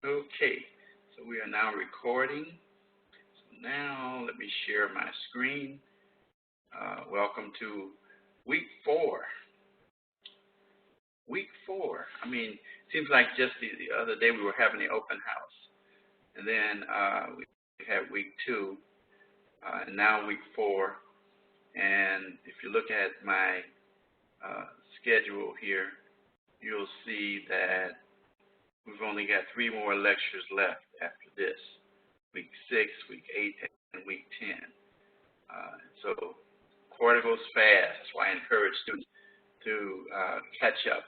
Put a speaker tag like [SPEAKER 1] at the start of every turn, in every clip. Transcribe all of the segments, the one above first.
[SPEAKER 1] Okay, so we are now recording. So now let me share my screen. Welcome to week 4. Week 4. I mean, seems like just the other day we were having the open house, and then we had week 2, and now week 4. And if you look at my schedule here, you'll see that we've only got 3 more lectures left after this, week 6, week 8, and week 10. So quarter goes fast. That's why I encourage students to catch up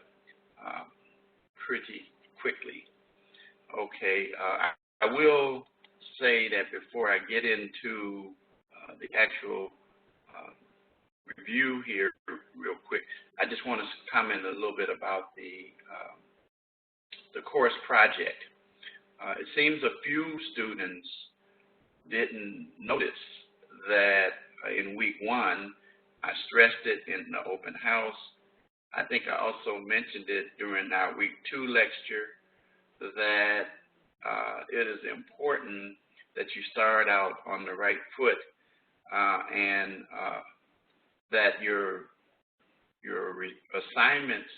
[SPEAKER 1] pretty quickly. Okay, I will say that before I get into the actual review here real quick, I just want to comment a little bit about the course project. It seems a few students didn't notice that in week 1, I stressed it in the open house. I think I also mentioned it during our week 2 lecture that it is important that you start out on the right foot and that your assignments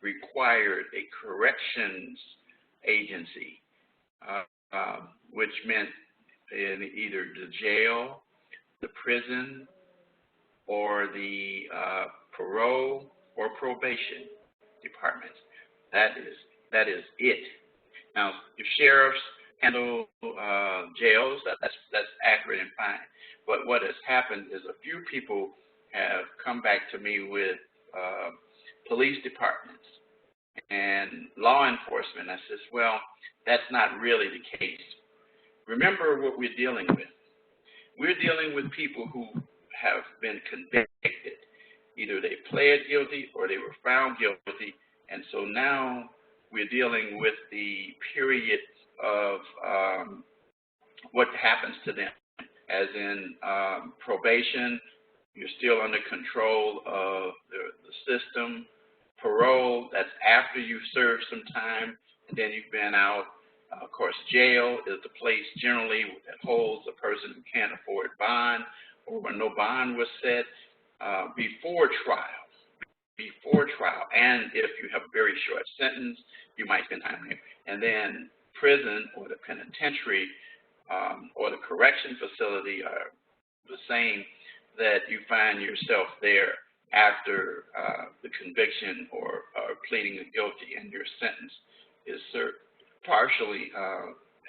[SPEAKER 1] required a corrections agency, which meant in either the jail, the prison, or the parole or probation departments. That is it. Now, if sheriffs handle jails, that's accurate and fine. But what has happened is a few people have come back to me with police departments and law enforcement. I says, well, that's not really the case. Remember what we're dealing with. We're dealing with people who have been convicted. Either they pled guilty or they were found guilty, and so now we're dealing with the period of what happens to them, as in probation. You're still under control of the system. Parole, that's after you've served some time, and then you've been out. Of course, jail is the place generally that holds a person who can't afford bond or when no bond was set before trial. And if you have a very short sentence, you might spend time there. And then prison or the penitentiary or the correction facility are the same, that you find yourself there after the conviction or pleading guilty and your sentence is served partially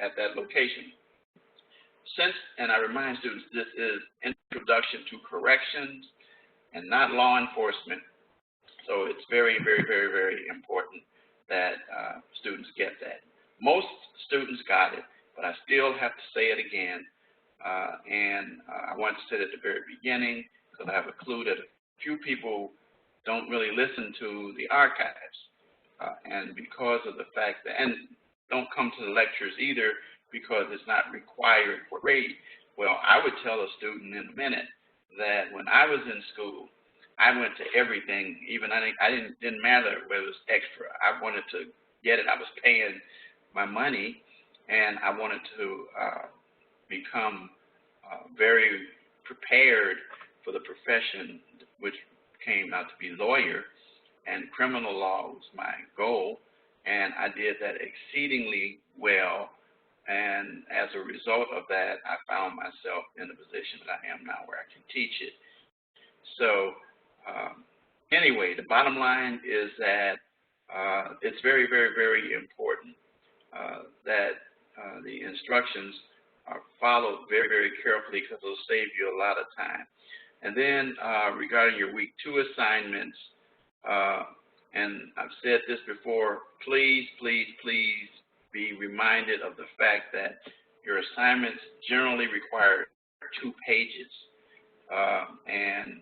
[SPEAKER 1] at that location. And I remind students, this is introduction to corrections and not law enforcement. So it's very, very, very, very important that students get that. Most students got it, but I still have to say it again. And I want to say it at the very beginning because I have a clue that a few people don't really listen to the archives. And because of the fact that, and don't come to the lectures either because it's not required for grade. Well, I would tell a student in a minute that when I was in school, I went to everything, even didn't matter whether it was extra. I wanted to get it. I was paying my money, and I wanted to become very prepared for the profession, which came out to be lawyer, and criminal law was my goal, and I did that exceedingly well, and as a result of that, I found myself in the position that I am now where I can teach it. So anyway, the bottom line is that it's very, very, very important that the instructions are followed very, very carefully because it'll save you a lot of time. And then regarding your week 2 assignments, and I've said this before, please, please, please be reminded of the fact that your assignments generally require 2 pages. And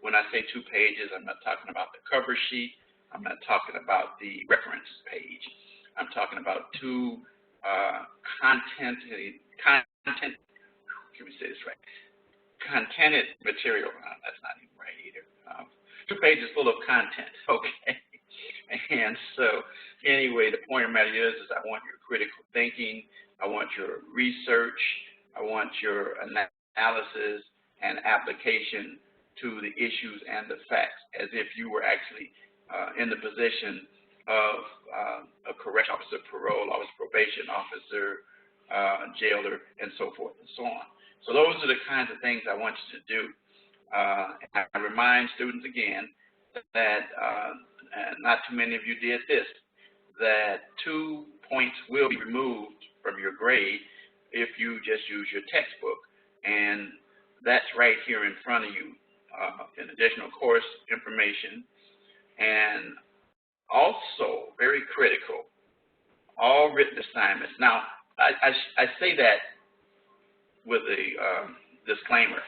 [SPEAKER 1] when I say 2 pages, I'm not talking about the cover sheet. I'm not talking about the reference page. I'm talking about 2 contented material. That's not even right either. 2 pages full of content, okay? And so anyway, the point of the matter is I want your critical thinking. I want your research. I want your analysis and application to the issues and the facts, as if you were actually in the position of a correction officer, parole officer, probation officer, jailer, and so forth and so on. So those are the kinds of things I want you to do. And I remind students again that, and not too many of you did this, that 2 points will be removed from your grade if you just use your textbook. And that's right here in front of you, in additional course information. And also, very critical, all written assignments. Now, I say that with a disclaimer.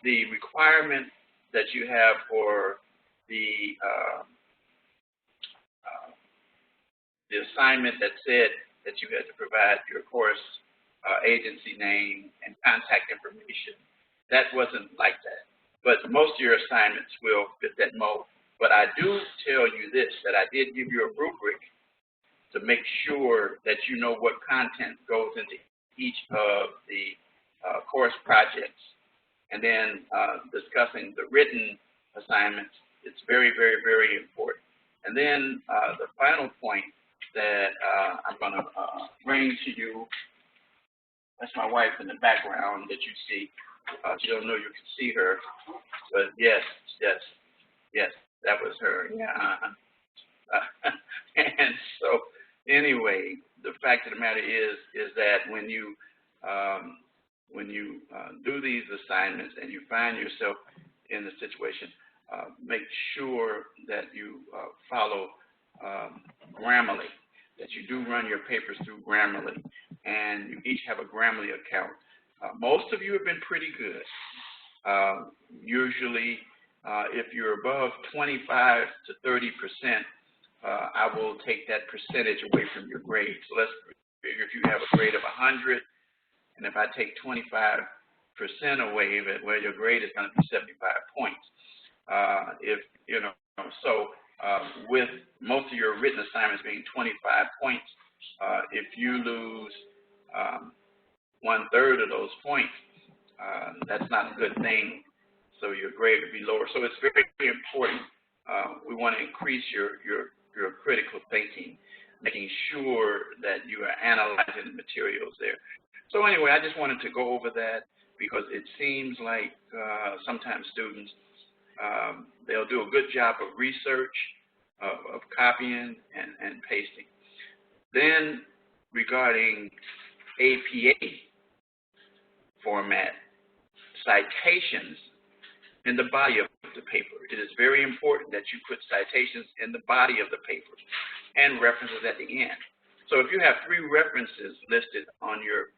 [SPEAKER 1] The requirement that you have for the assignment that said that you had to provide your course agency name and contact information, that wasn't like that. But most of your assignments will fit that mold. But I do tell you this, that I did give you a rubric to make sure that you know what content goes into each of the course projects. And then discussing the written assignments, it's very, very, very important. And then the final point that I'm going to bring to you, that's my wife in the background that you see. You don't know you can see her, but yes, that was her. Yeah. And so, anyway, the fact of the matter is that when you do these assignments and you find yourself in the situation, make sure that you follow Grammarly, that you do run your papers through Grammarly, and you each have a Grammarly account. Most of you have been pretty good. Usually, if you're above 25 to 30%, I will take that percentage away from your grade. So let's figure if you have a grade of 100, and if I take 25% away, well, your grade is going to be 75 points. With most of your written assignments being 25 points, if you lose 1/3 of those points, that's not a good thing. So your grade would be lower. So it's very, very important. We want to increase your critical thinking, making sure that you are analyzing the materials there. So anyway, I just wanted to go over that because it seems like sometimes students, they'll do a good job of research, of copying and pasting. Then regarding APA format, citations in the body of the paper. It is very important that you put citations in the body of the paper and references at the end. So if you have 3 references listed on your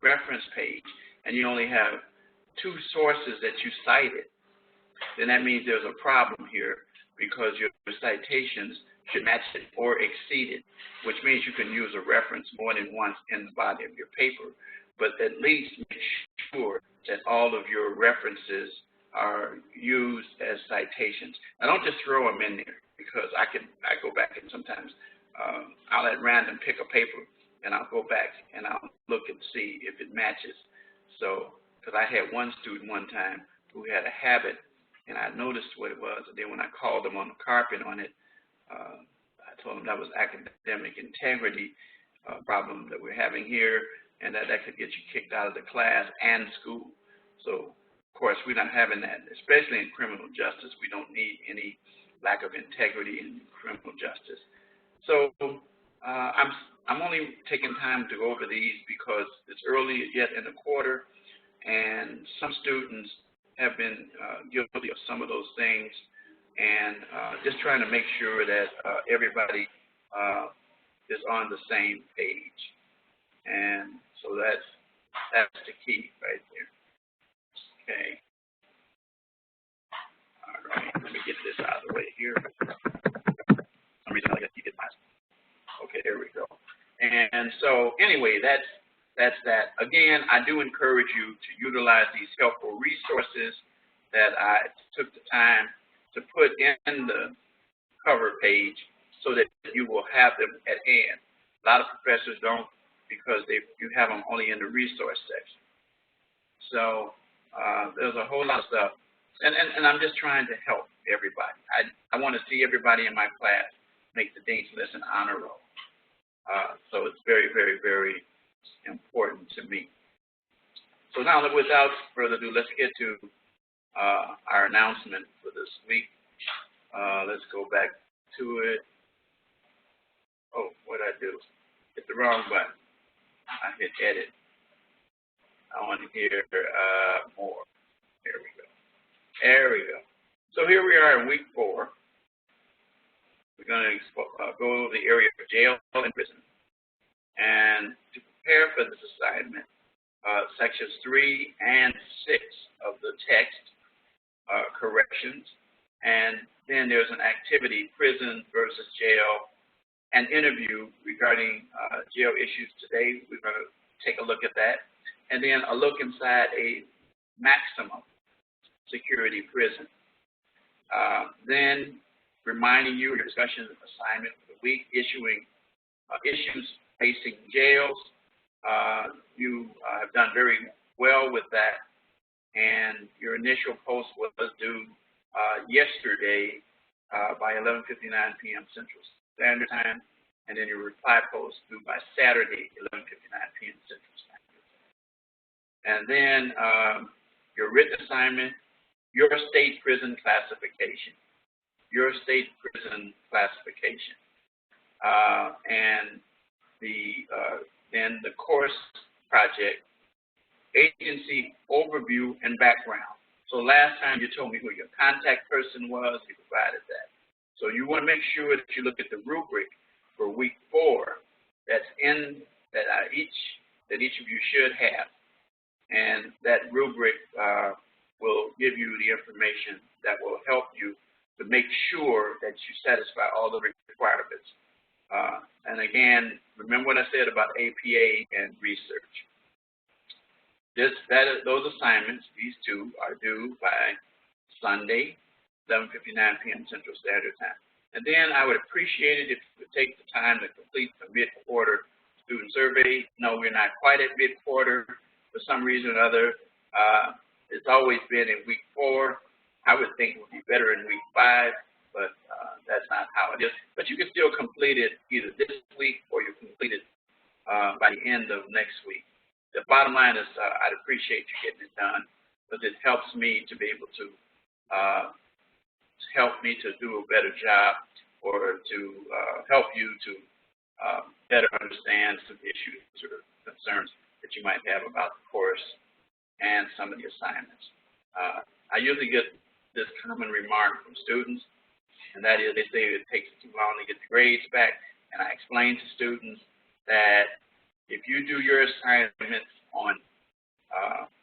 [SPEAKER 1] reference page and you only have 2 sources that you cited, then that means there's a problem here because your citations should match it or exceed it, which means you can use a reference more than once in the body of your paper, but at least make sure that all of your references are used as citations. Now, don't just throw them in there because I go back and sometimes I'll at random pick a paper and I'll go back and I'll look and see if it matches. So, because I had one student one time who had a habit and I noticed what it was, and then when I called them on the carpet on it, I told them that was academic integrity problem that we're having here, and that could get you kicked out of the class and school. So, of course, we're not having that, especially in criminal justice. We don't need any lack of integrity in criminal justice. So I'm only taking time to go over these because it's early yet in the quarter, and some students have been guilty of some of those things, and just trying to make sure that everybody is on the same page. And so that's the key right there. Okay. All right. Let me get this out of the way here. For some reason I got to get my. Okay, there we go. And so anyway, that's that. Again, I do encourage you to utilize these helpful resources that I took the time to put in the cover page so that you will have them at hand. A lot of professors don't because you have them only in the resource section. So there's a whole lot of stuff. And I'm just trying to help everybody. I want to see everybody in my class make the Dean's List and honor roll. So it's very, very, very important to me. So now, without further ado, let's get to our announcement for this week. Let's go back to it. Oh, what did I do? Hit the wrong button. I hit edit. I want to hear more. There we go. There we go. So here we are in week 4. We're going to go over the area of jail and prison. And to prepare for this assignment, sections 3 and 6 of the text, corrections, and then there's an activity, prison versus jail, an interview regarding jail issues today. We're going to take a look at that. And then a look inside a maximum security prison. Then reminding you your discussion assignment for the week, issuing issues facing jails. You have done very well with that, and your initial post was due yesterday by 11:59 p.m. Central Standard Time, and then your reply post due by Saturday, 11:59 p.m. Central Standard Time. And then your written assignment, your state prison classification. Your state prison classification. And then the course project, agency overview and background. So last time you told me who your contact person was, you provided that. So you want to make sure that you look at the rubric for week 4 that's in that each of you should have. And that rubric will give you the information that will help you to make sure that you satisfy all the requirements. And again, remember what I said about APA and research. Those assignments, these two, are due by Sunday, 11:59 p.m. Central Standard Time. And then I would appreciate it if you would take the time to complete the mid-quarter student survey. No, we're not quite at mid-quarter. For some reason or other, it's always been in week 4. I would think it would be better in week 5, but that's not how it is. But you can still complete it either this week or you complete it by the end of next week. The bottom line is I'd appreciate you getting it done because it helps me to be able to do a better job or to help you to better understand some issues or concerns that you might have about the course and some of the assignments. I usually get this common remark from students, and that is they say it takes too long to get the grades back. And I explain to students that if you do your assignments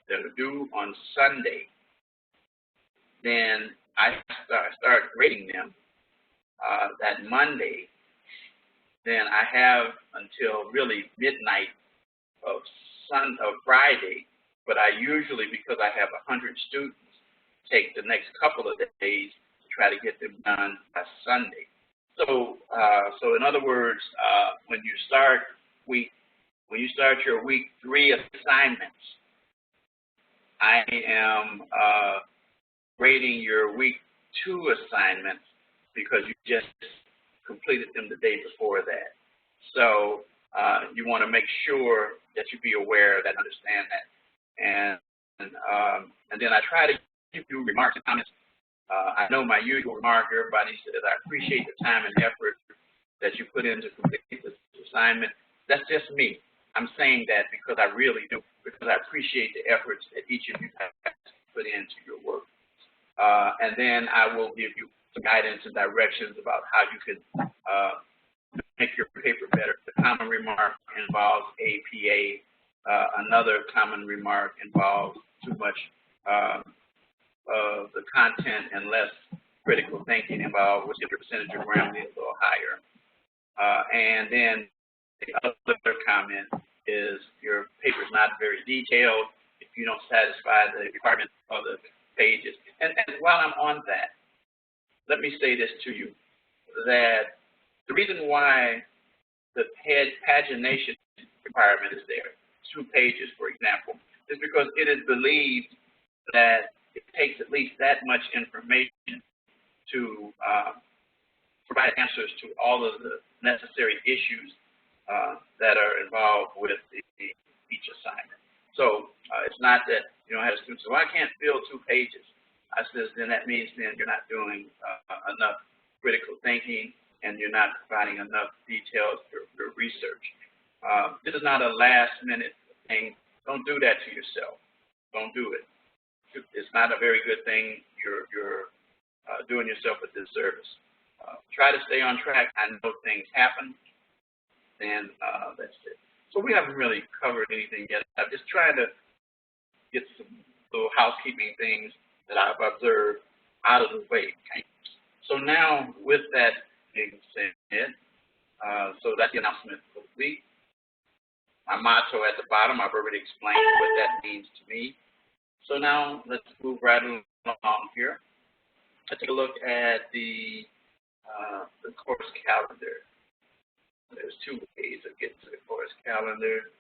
[SPEAKER 1] that are due on Sunday, then I start grading them that Monday. Then I have until really midnight of Friday, but I usually, because I have 100 students, take the next couple of days to try to get them done by Sunday. So in other words, when you start your week 3 assignments, I am grading your week 2 assignments because you just completed them the day before that. So you want to make sure that you be aware of that, understand that, and then I try to give you remarks and comments. I know my usual remark, everybody says, I appreciate the time and effort that you put in to complete this assignment. That's just me. I'm saying that because I really do, because I appreciate the efforts that each of you have put into your work. And then I will give you some guidance and directions about how you can make your paper better. The common remark involves APA. Another common remark involves too much of the content and less critical thinking involved, which is the percentage of grammarly a little higher. And then the other comment is your paper is not very detailed if you don't satisfy the requirement of the pages. And while I'm on that, let me say this to you, that the reason why the pagination requirement is there, 2 pages, for example, is because it is believed that it takes at least that much information to provide answers to all of the necessary issues that are involved with each assignment. So it's not that you don't have a student say, well, I can't fill 2 pages. I says, then that means then you're not doing enough critical thinking and you're not providing enough details for research. This is not a last-minute thing. Don't do that to yourself. Don't do it. It's not a very good thing. You're doing yourself a disservice. Try to stay on track. I know things happen, and that's it. So we haven't really covered anything yet. I'm just trying to get some little housekeeping things that I've observed out of the way. So now, with that being said, so that's the announcement for the week. My motto at the bottom, I've already explained what that means to me. So now let's move right along here. Let's take a look at the course calendar. There's 2 ways of getting to the course calendar.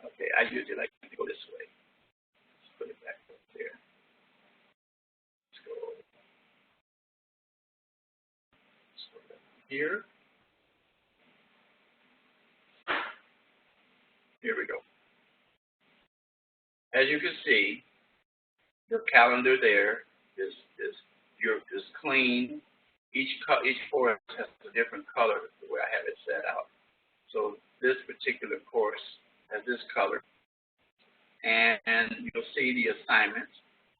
[SPEAKER 1] Okay, I usually like to go this way. Let's put it back up there. Let's go here. Here we go. As you can see, your calendar there is clean. Each course has a different color the way I have it set out. So this particular course has this color, and you'll see the assignments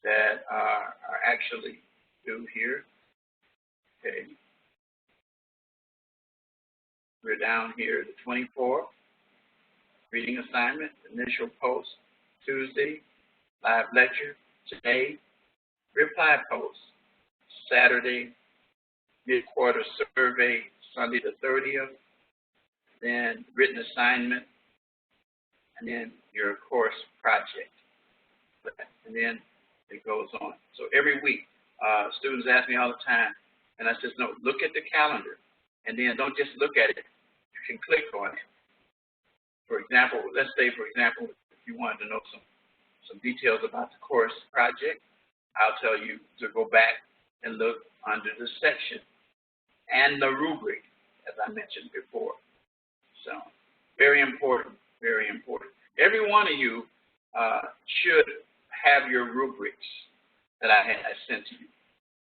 [SPEAKER 1] that are actually due here. Okay, we're down here, the 24th. Reading assignment, initial post, Tuesday, live lecture, today, reply post, Saturday, mid-quarter survey, Sunday the 30th, then written assignment, and then your course project. And then it goes on. So every week, students ask me all the time, and I says, no, look at the calendar, and then don't just look at it. You can click on it. For example, let's say, for example, if you wanted to know some details about the course project, I'll tell you to go back and look under the section and the rubric, as I mentioned before. So, very important, very important. Every one of you should have your rubrics that I sent to you.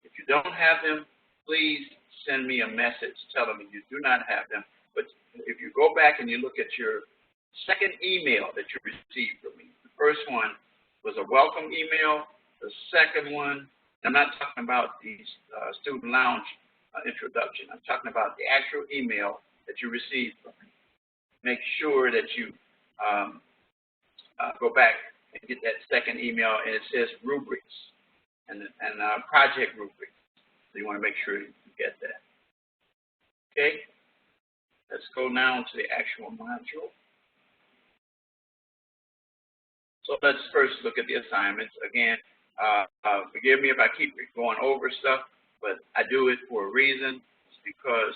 [SPEAKER 1] If you don't have them, please send me a message telling me you do not have them. But if you go back and you look at your second email that you received from me. The first one was a welcome email. The second one, I'm not talking about the student lounge introduction. I'm talking about the actual email that you received from me. Make sure that you go back and get that second email, and it says rubrics and project rubrics. So you want to make sure you get that. Okay, let's go now to the actual module. So let's first look at the assignments. Again, forgive me if I keep going over stuff, but I do it for a reason. It's because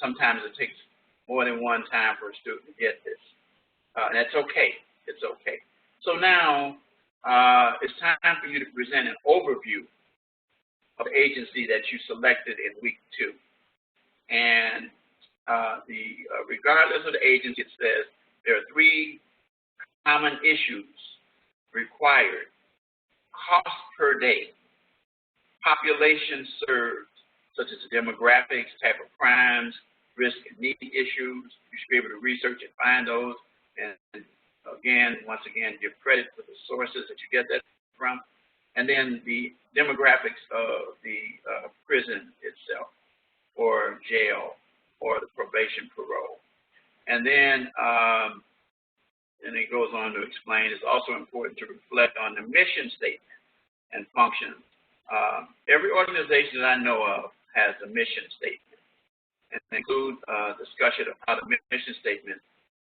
[SPEAKER 1] sometimes it takes more than one time for a student to get this. And that's okay. It's okay. So now it's time for you to present an overview of the agency that you selected in week 2. And regardless of the agency, it says there are 3 common issues required: cost per day, population served, such as demographics, type of crimes, risk and need issues. You should be able to research and find those. And again, once again, give credit for the sources that you get that from. And then the demographics of the prison itself, or jail, or the probation parole. And then it goes on to explain it's also important to reflect on the mission statement and functions. Every organization that I know of has a mission statement, and includes a discussion of how the mission statement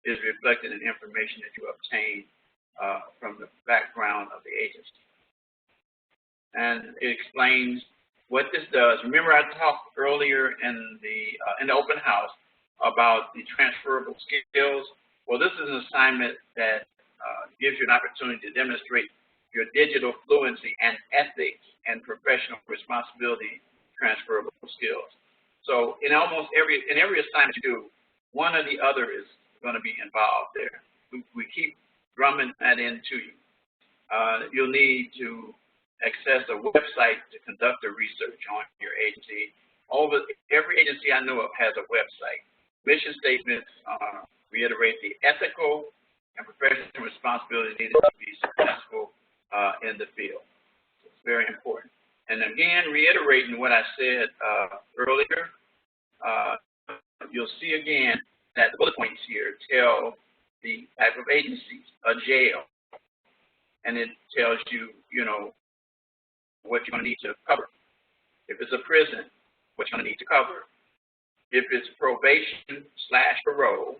[SPEAKER 1] is reflected in information that you obtain from the background of the agency. and it explains what this does. Remember, I talked earlier in the open house about the transferable skills. Well, this is an assignment that gives you an opportunity to demonstrate your digital fluency and ethics and professional responsibility transferable skills. So in every assignment you do, one or the other is going to be involved there. We keep drumming that into you. You'll need to access a website to conduct the research on your agency. Every agency I know of has a website. Mission statements reiterate the ethical and professional responsibility needed to be successful in the field. It's very important. And again, reiterating what I said earlier, you'll see again that the bullet points here tell the type of agencies, a jail, and it tells you, what you're going to need to cover. If it's a prison, what you're going to need to cover. If it's probation/parole,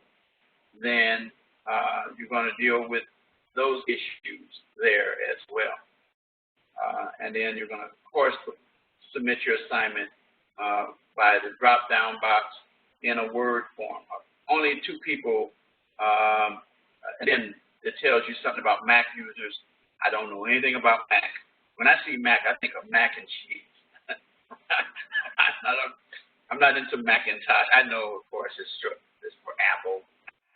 [SPEAKER 1] then you're going to deal with those issues there as well. And then you're going to, of course, submit your assignment by the drop-down box in a Word form. Only 2 people, and then it tells you something about Mac users. I don't know anything about Mac. When I see Mac, I think of mac and cheese. I'm not into Macintosh. I know, of course, it's for Apple.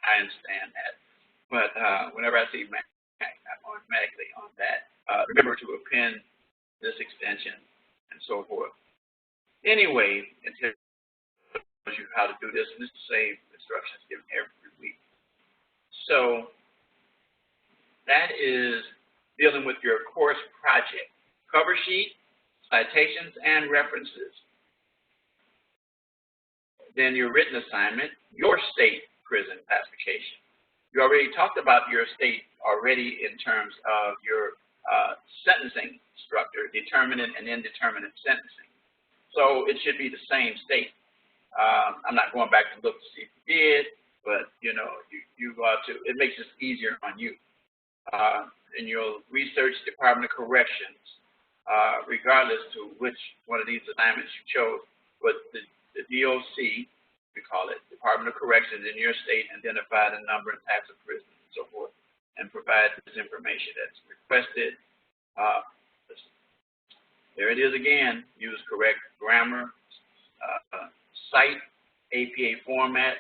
[SPEAKER 1] I understand that. But whenever I see Mac, I'm automatically on that. Remember to append this extension and so forth. Anyway, it tells you how to do this, and this is the same instructions given every week. So that is dealing with your course project. Cover sheet, citations, and references. Then your written assignment, your state prison classification. You already talked about your state already in terms of your sentencing structure, determinate and indeterminate sentencing. So it should be the same state. I'm not going back to look to see if you did, but you ought to. It makes it easier on you. And you'll research Department of Corrections, regardless to which one of these assignments you chose. But the DOC, we call it, Department of Corrections in your state, identify the number and types of prisons and so forth, and provide this information that's requested. There it is again. Use correct grammar, cite APA format,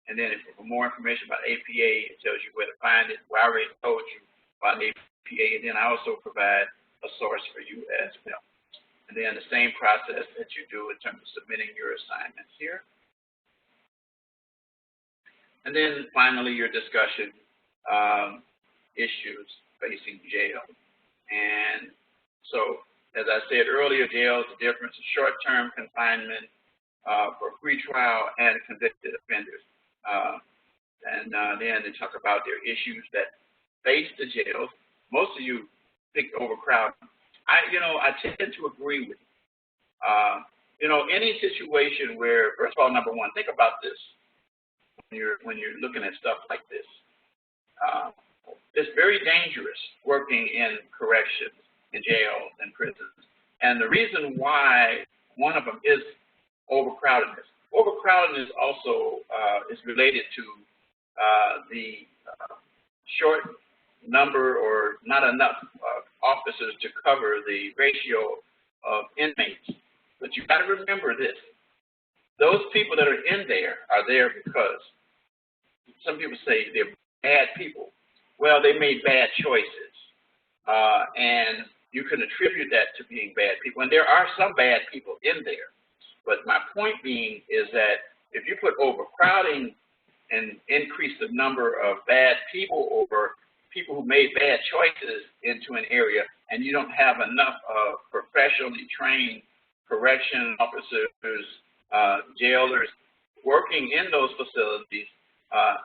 [SPEAKER 1] and then for more information about APA, it tells you where to find it. Well, I already told you about APA, and then I also provide a source for you as well. And then the same process that you do in terms of submitting your assignments here. And then finally, your discussion issues facing jail. And so, as I said earlier, jail is the difference in short-term confinement for pretrial and convicted offenders. Then they talk about their issues that face the jails. Most of you picked overcrowding. I tend to agree with you. Any situation where, first of all, number one, think about this when you're looking at stuff like this. It's very dangerous working in corrections, in jails, and prisons. And the reason why one of them is overcrowdedness. Overcrowdedness also is related to the short number or not enough officers to cover the ratio of inmates. But you've got to remember this. Those people that are in there are there because some people say they're bad people. Well, they made bad choices. And you can attribute that to being bad people. And there are some bad people in there. But my point being is that if you put overcrowding and increase the number of bad people or people who made bad choices into an area, and you don't have enough professionally trained correction officers, jailers working in those facilities,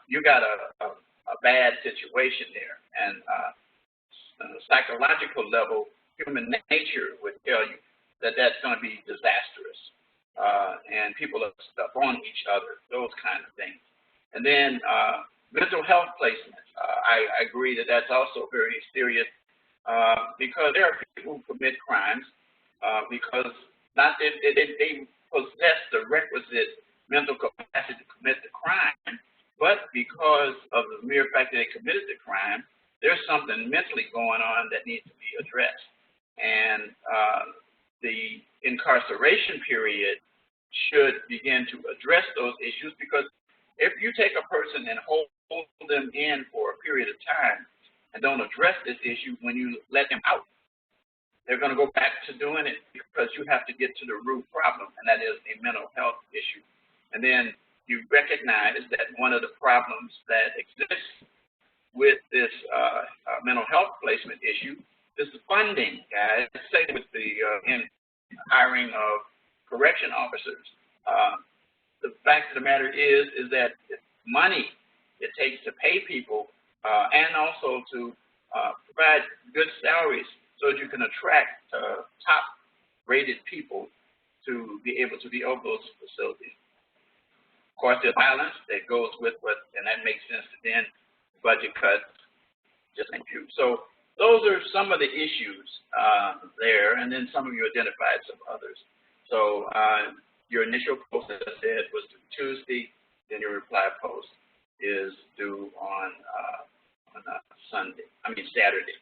[SPEAKER 1] you got a bad situation there. And on a psychological level, human nature would tell you that that's going to be disastrous. And people are stuck on each other, those kind of things. And then mental health placements. I agree that that's also very serious. because there are people who commit crimes because not that they possess the requisite mental capacity to commit the crime, but because of the mere fact that they committed the crime, there's something mentally going on that needs to be addressed. And the incarceration period should begin to address those issues, because if you take a person and hold them in for a period of time and don't address this issue, when you let them out, they're going to go back to doing it, because you have to get to the root problem, and that is a mental health issue. And then you recognize that one of the problems that exists with this mental health placement issue is the funding, guys. Say with the hiring of correction officers. The fact of the matter is that money it takes to pay people and also to provide good salaries so that you can attract top-rated people to be able to be over those facilities. Of course, there's violence that goes with what, and that makes sense to then budget cuts, just like you. So those are some of the issues there, and then some of you identified some others. So your initial post, as I said, was due Tuesday, then your reply post is due on Saturday.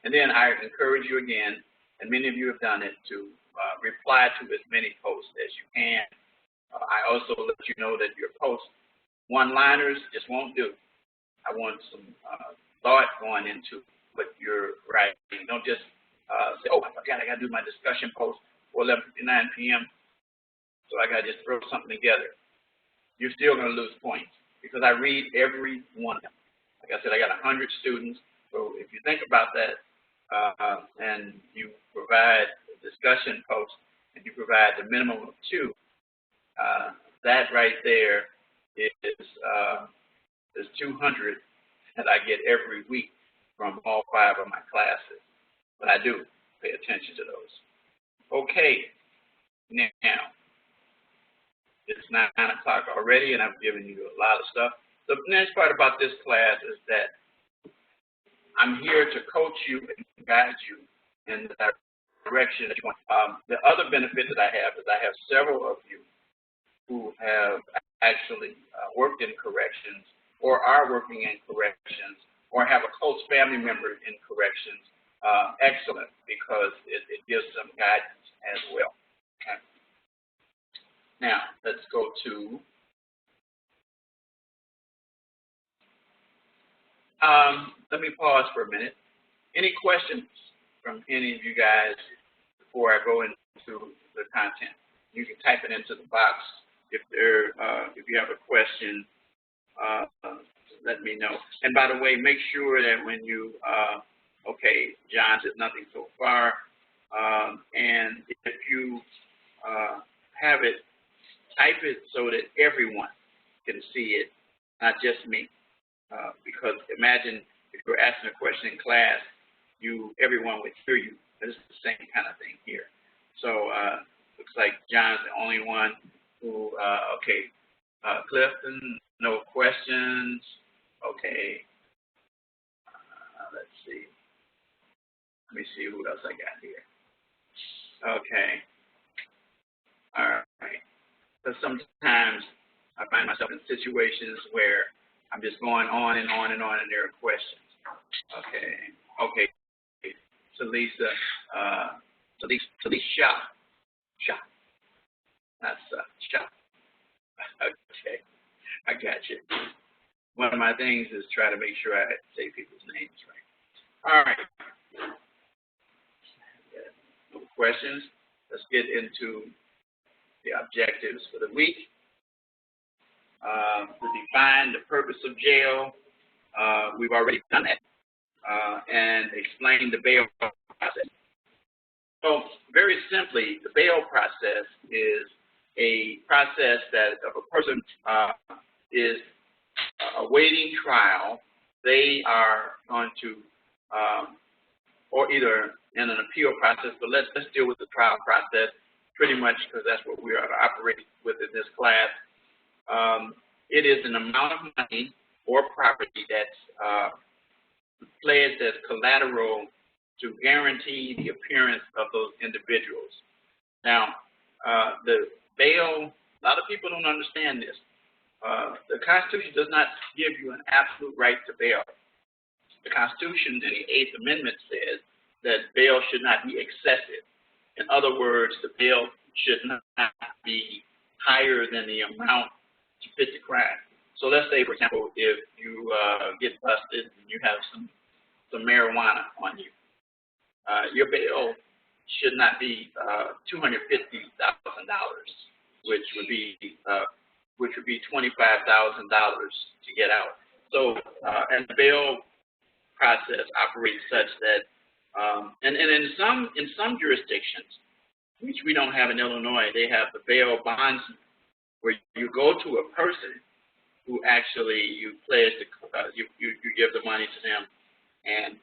[SPEAKER 1] And then I encourage you again, and many of you have done it, to reply to as many posts as you can. I also let you know that your post one-liners just won't do. I want some thought going into what you're writing. Don't just say, oh, I forgot I got to do my discussion post for 11:59 p.m., so I got to just throw something together. You're still going to lose points, because I read every one of them. Like I said, I got 100 students, so if you think about that, and you provide a discussion post, and you provide the minimum of 2, that right there is 200 that I get every week from all 5 of my classes. But I do pay attention to those. Okay, now, it's 9 o'clock already, and I've given you a lot of stuff. The next part about this class is that I'm here to coach you and guide you in the direction that you want. The other benefit that I have is I have several of you who have actually worked in corrections, or are working in corrections, or have a close family member in corrections. Excellent, because it gives them guidance as well. Okay. Now, let's go to let me pause for a minute. Any questions from any of you guys before I go into the content? You can type it into the box. If you have a question, let me know. And by the way, make sure that when you, okay, John says nothing so far. And if you have it, type it so that everyone can see it, not just me. Because imagine if you're asking a question in class, everyone would hear you. It's the same kind of thing here. So looks like John's the only one who, okay, Clifton, no questions. Okay, let's see. Let me see who else I got here. Okay, all right. But sometimes I find myself in situations where I'm just going on and on and on, and there are questions. Okay, okay. Talisa, Shah. That's Shah. Okay, I got you. One of my things is try to make sure I say people's names right. All right. No questions. Let's get into the objectives for the week. To define the purpose of jail, we've already done that, and explain the bail process. So very simply, the bail process is a process that if a person is awaiting trial, they are going to, or either in an appeal process, but let's deal with the trial process pretty much, because that's what we are operating with in this class. It is an amount of money or property that's pledged as collateral to guarantee the appearance of those individuals. Now, the bail, a lot of people don't understand this. The Constitution does not give you an absolute right to bail. The Constitution in the 8th Amendment says that bail should not be excessive. In other words, the bail should not be higher than the amount to fit the crime. So let's say, for example, if you get busted and you have some marijuana on you, your bail should not be $250,000, which would be $25,000 to get out. So, and the bail process operates such that, and in some jurisdictions, which we don't have in Illinois, they have the bail bondsman, where you go to a person who actually you pledge you give the money to them, and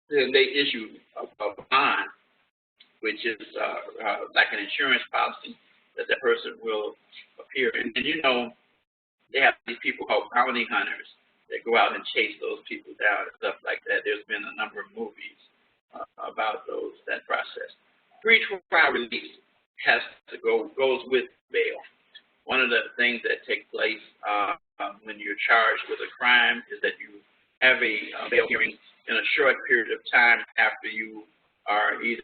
[SPEAKER 1] then they issue a bond, which is like an insurance policy that the person will appear. And you know, they have these people called bounty hunters that go out and chase those people down and stuff like that. There's been a number of movies about that process. Pre-trial release goes with bail. One of the things that take place when you're charged with a crime is that you have a bail hearing in a short period of time after you are either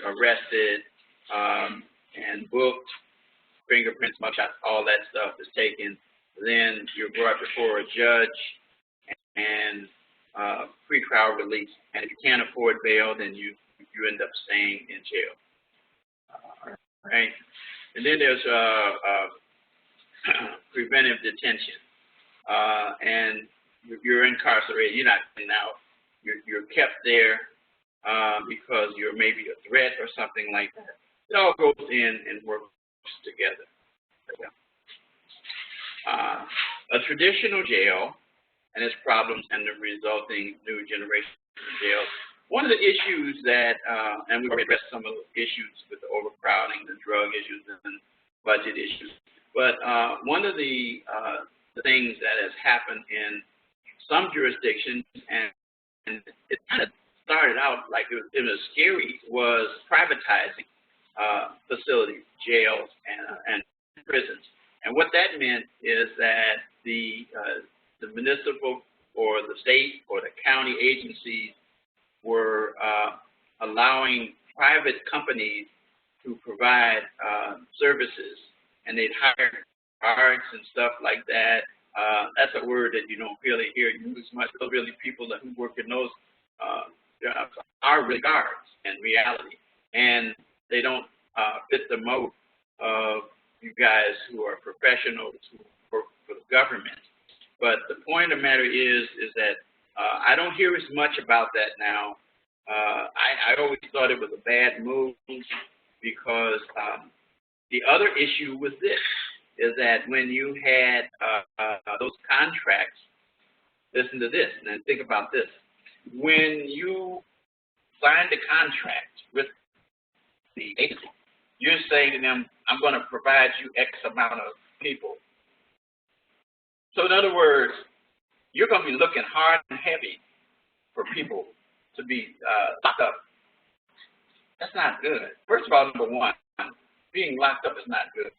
[SPEAKER 1] arrested and booked, fingerprints, mugshots, all that stuff is taken. Then you're brought before a judge and pre-trial release. And if you can't afford bail, then you end up staying in jail. Right? And then there's preventive detention. And you're incarcerated. You're not getting out. You're kept there because you're maybe a threat or something like that. It all goes in and works together. A traditional jail and its problems and the resulting new generation of jails. One of the issues that, and we've addressed some of the issues with the overcrowding, the drug issues, and budget issues, but one of the things that has happened in some jurisdictions, and it kind of started out like it was scary, was privatizing facilities, jails, and prisons. And what that meant is that the municipal or the state or the county agencies were allowing private companies to provide services, and they'd hire guards and stuff like that. That's a word that you don't really hear used much. Those really people who work in those are really guards in reality, and they don't fit the mold of you guys who are professionals who work for the government. But the point of the matter is that I don't hear as much about that now. I always thought it was a bad move because the other issue was this, is that when you had those contracts, listen to this, and think about this. When you signed a contract with the agency, you're saying to them, I'm going to provide you X amount of people. So in other words, you're going to be looking hard and heavy for people to be locked up. That's not good. First of all, number one, being locked up is not good.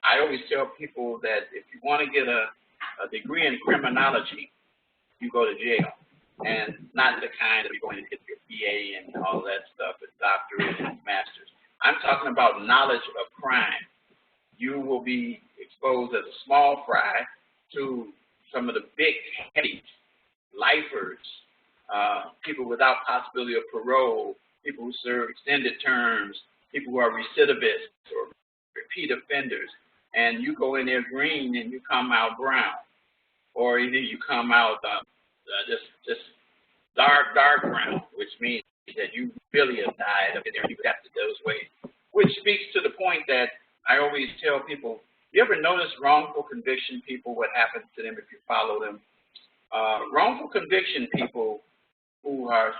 [SPEAKER 1] I always tell people that if you want to get a degree in criminology, you go to jail. And not the kind of you're going to get your PA and all that stuff, and doctorate and master's. I'm talking about knowledge of crime. You will be exposed as a small fry to some of the big heavies, lifers, people without possibility of parole, people who serve extended terms, people who are recidivists or repeat offenders. And you go in there green and you come out brown. Or either you come out just dark brown, which means that you really have died of it and you adapted those ways. Which speaks to the point that I always tell people, you ever notice wrongful conviction people, what happens to them if you follow them? Wrongful conviction people who have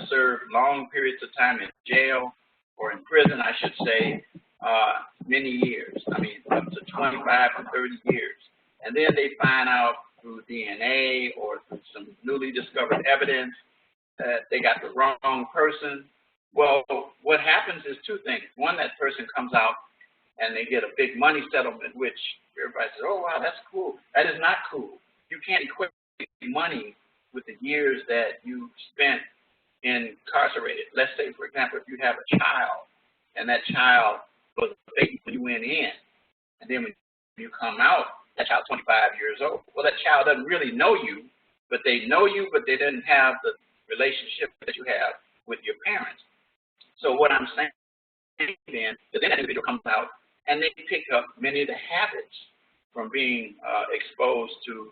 [SPEAKER 1] served long periods of time in jail or in prison, I should say, many years, I mean up to 25 to 30 years. And then they find out through DNA or through some newly discovered evidence that they got the wrong person. Well, what happens is two things. One, that person comes out and they get a big money settlement, which everybody says, oh, wow, that's cool. That is not cool. You can't equate money with the years that you spent incarcerated. Let's say, for example, if you have a child and that child was a baby when you went in, and then when you come out, that child's 25 years old. Well, that child doesn't really know you, but they know you, but they didn't have the relationship that you have with your parents. So what I'm saying then is that individual comes out and they pick up many of the habits from being exposed to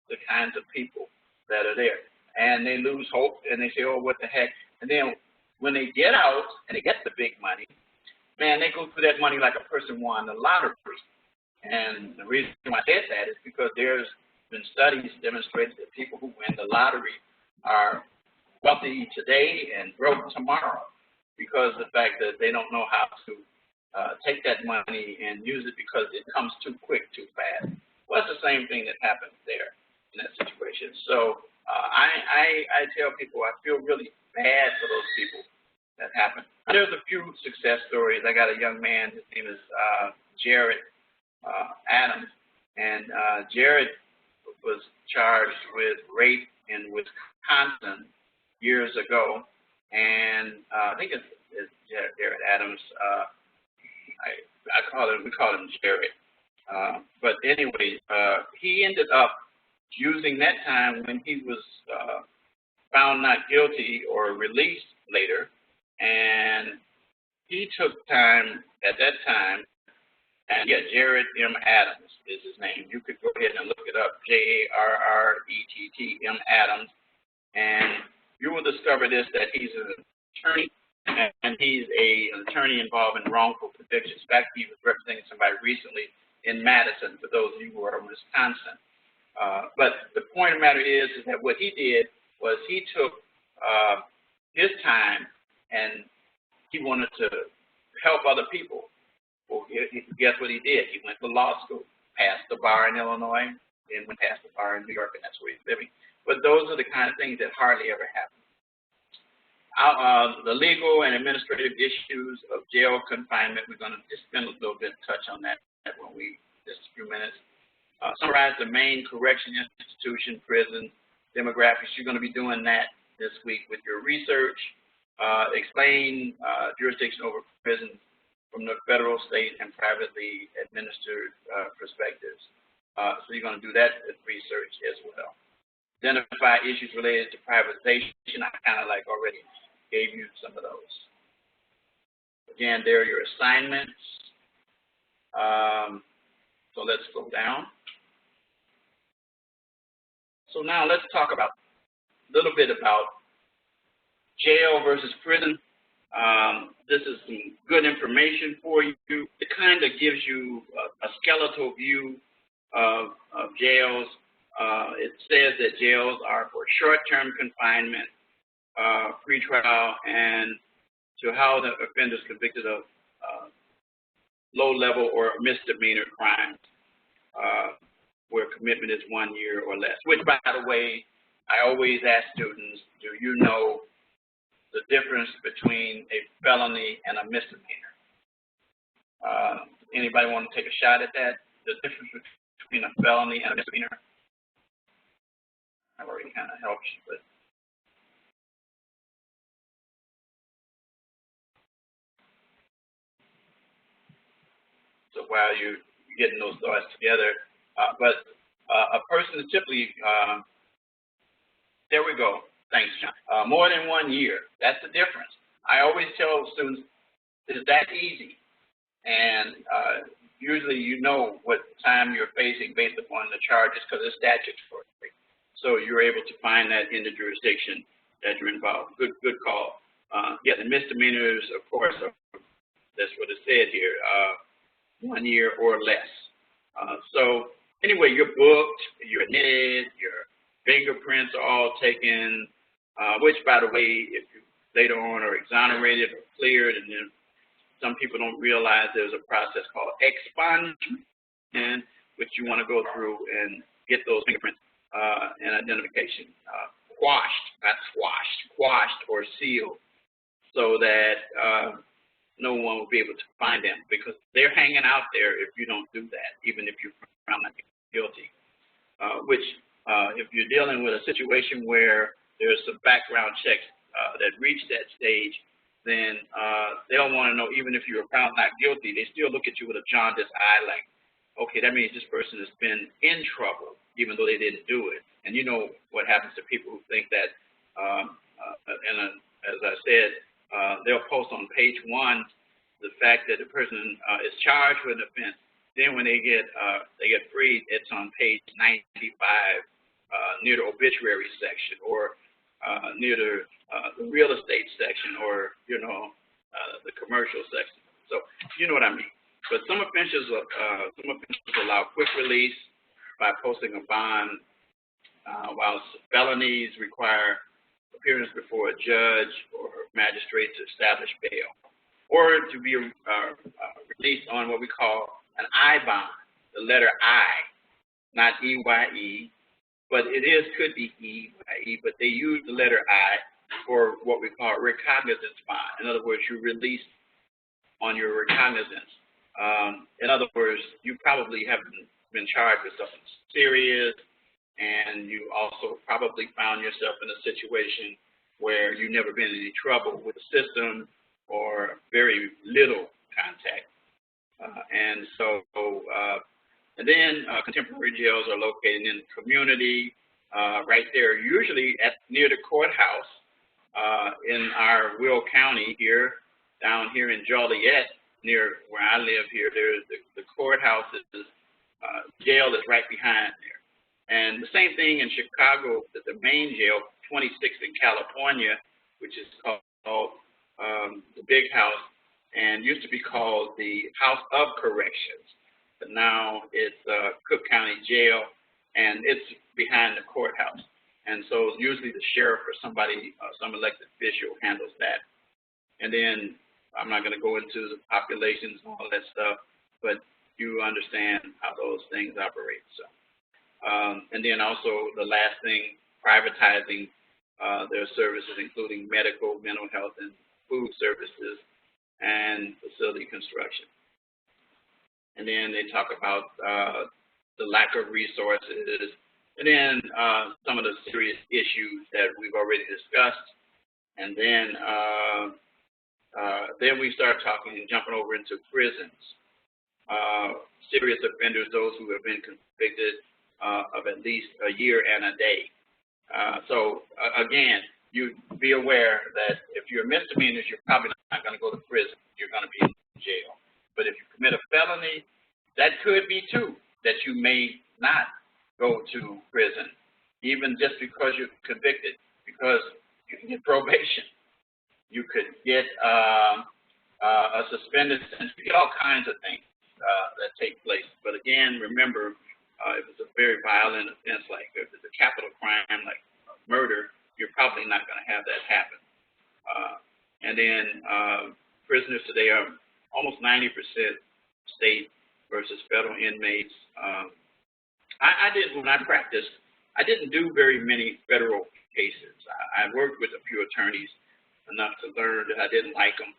[SPEAKER 1] the kinds of people that are there. And they lose hope and they say, oh, what the heck? And then when they get out and they get the big money, man, they go through that money like a person won the lottery. And the reason why I said that is because there's been studies demonstrating that people who win the lottery are wealthy today and broke tomorrow because of the fact that they don't know how to take that money and use it because it comes too quick, too fast. Well, it's the same thing that happens there in that situation. So I tell people I feel really bad for those people that happen. There's a few success stories. I got a young man, his name is Jared Adams, and Jared was charged with rape in Wisconsin years ago, and I think it's Jared Adams. We call him Jared. But anyway, he ended up using that time when he was found not guilty or released later, and he took time at that time, and yeah, Jared M. Adams is his name. You could go ahead and look it up, Jarrett M. Adams, and you will discover this, that he's an attorney, and he's an attorney involved in wrongful convictions. In fact, he was representing somebody recently in Madison, for those of you who are in Wisconsin. But the point of the matter is that what he did was he took his time and he wanted to help other people. Well, guess what he did? He went to law school, passed the bar in Illinois, and went past the bar in New York, and that's where he's living. But those are the kind of things that hardly ever happen. The legal and administrative issues of jail confinement, we're going to just spend a little bit of touch on that when just a few minutes. Summarize the main correction institution, prison, demographics. You're going to be doing that this week with your research. Explain jurisdiction over prisons from the federal, state, and privately administered perspectives. So you're going to do that with research as well. Identify issues related to privatization. I kind of already gave you some of those. Again, there are your assignments. So let's go down. So now let's talk a little bit about jail versus prison. This is some good information for you. It kind of gives you a skeletal view of jails. It says that jails are for short-term confinement, pretrial, and to how the offender is convicted of low-level or misdemeanor crimes, where commitment is 1 year or less. Which, by the way, I always ask students, do you know the difference between a felony and a misdemeanor? Anybody want to take a shot at that? The difference between a felony and a misdemeanor? I've already kind of helped you, but so while you're getting those thoughts together, a person is typically, there we go. Thanks, John. More than 1 year. That's the difference. I always tell students, it's that easy. And usually you know what time you're facing based upon the charges because it's statutory. So you're able to find that in the jurisdiction that you're involved. Good call. Yeah, the misdemeanors, of course, that's what it said here, 1 year or less. So anyway, you're booked, you're admitted, your fingerprints are all taken, which, by the way, if you later on are exonerated or cleared, and then some people don't realize there's a process called expungement, which you want to go through and get those fingerprints and identification quashed, not squashed, quashed or sealed, so that no one will be able to find them, because they're hanging out there if you don't do that, even if you're found not guilty. If you're dealing with a situation where there's some background checks that reach that stage, then they'll want to know, even if you're found not guilty, they still look at you with a jaundiced eye like, okay, that means this person has been in trouble, even though they didn't do it. And you know what happens to people who think that, as I said, they'll post on page 1 the fact that the person is charged with an offense. Then when they get freed, it's on page 95 near the obituary section, or near the real estate section, or the commercial section. So you know what I mean. But some offenses allow quick release by posting a bond, while felonies require appearance before a judge or magistrate to establish bail, or to be released on what we call an I bond, the letter I, not EYE, but it could be EYE, but they use the letter I for what we call recognizance bond. In other words, you're released on your recognizance. In other words, you probably haven't been charged with something serious, and you also probably found yourself in a situation where you've never been in any trouble with the system or very little contact. And then contemporary jails are located in the community, right there, usually near the courthouse in our Will County here, down here in Joliet, near where I live here. There's the courthouse, jail is right behind there. And the same thing in Chicago, the main jail, 26 in California, which is called the Big House, and used to be called the House of Corrections, but now it's Cook County Jail, and it's behind the courthouse. And so usually the sheriff or somebody, some elected official handles that. And then I'm not going to go into the populations and all that stuff, but you understand how those things operate. So, and then also the last thing, privatizing their services, including medical, mental health, and food services, and facility construction. And then they talk about the lack of resources, and then some of the serious issues that we've already discussed. And then we start talking and jumping over into prisons. Serious offenders, those who have been convicted of at least a year and a day. Again, you be aware that if you're misdemeanors, you're probably not going to go to prison. You're going to be in jail. But if you commit a felony, that could be too, that you may not go to prison, even just because you're convicted, because you can get probation. You could get a suspended sentence. You get all kinds of things that take place. But again, remember, if it's a very violent offense, like if it's a capital crime like murder, you're probably not going to have that happen. And then prisoners today are almost 90% state versus federal inmates. When I practiced, I didn't do very many federal cases. I worked with a few attorneys enough to learn that I didn't like them,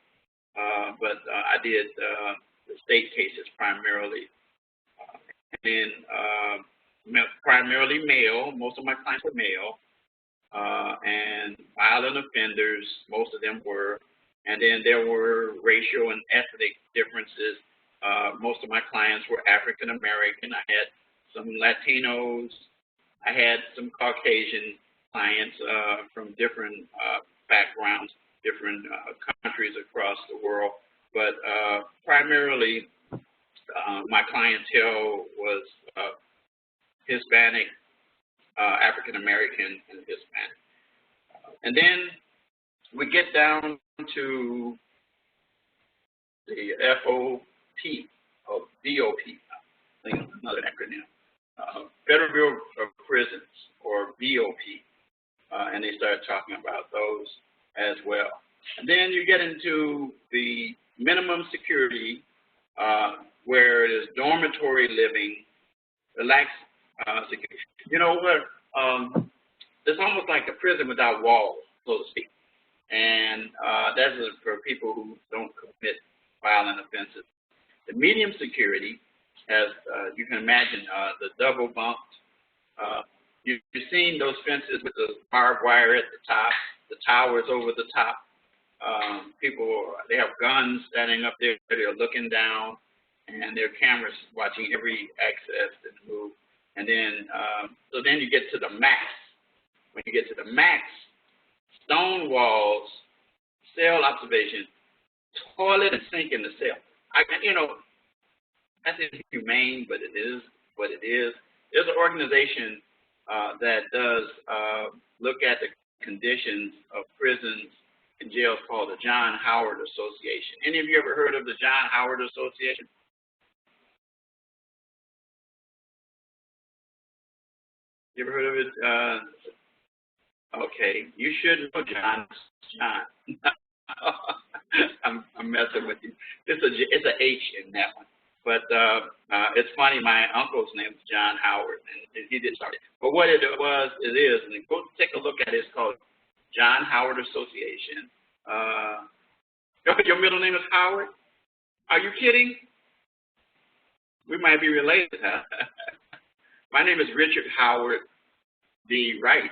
[SPEAKER 1] but I did the state cases primarily. And then primarily male, most of my clients were male, and violent offenders, most of them were. And then there were racial and ethnic differences. Most of my clients were African American. I had some Latinos. I had some Caucasian clients from different backgrounds, different countries across the world. But primarily, my clientele was Hispanic, African American, and Hispanic. And then we get down to the FOP, or BOP, I think another acronym, Federal Bureau of Prisons, or BOP, and they started talking about those as well. And then you get into the minimum security, where it is dormitory living, relaxed You know what? It's almost like a prison without walls, so to speak. And that's for people who don't commit violent offenses. The medium security, as you can imagine, the double bumped. You've seen those fences with the barbed wire at the top, the towers over the top. People, they have guns standing up there, they're looking down, and there are cameras watching every access and move. And then, so then you get to the max. When you get to the max, stone walls, cell observation, toilet and sink in the cell. That's inhumane, but it is what it is. There's an organization that does look at the conditions of prisons and jails called the John Howard Association. Any of you ever heard of the John Howard Association? You ever heard of it? Okay, you should know John. I'm messing with you. It's an H in that one. But it's funny, my uncle's name is John Howard, and he did start it. But what it is, and go take a look at it, it's called John Howard Association. Your middle name is Howard? Are you kidding? We might be related, huh? My name is Richard Howard D. Wright.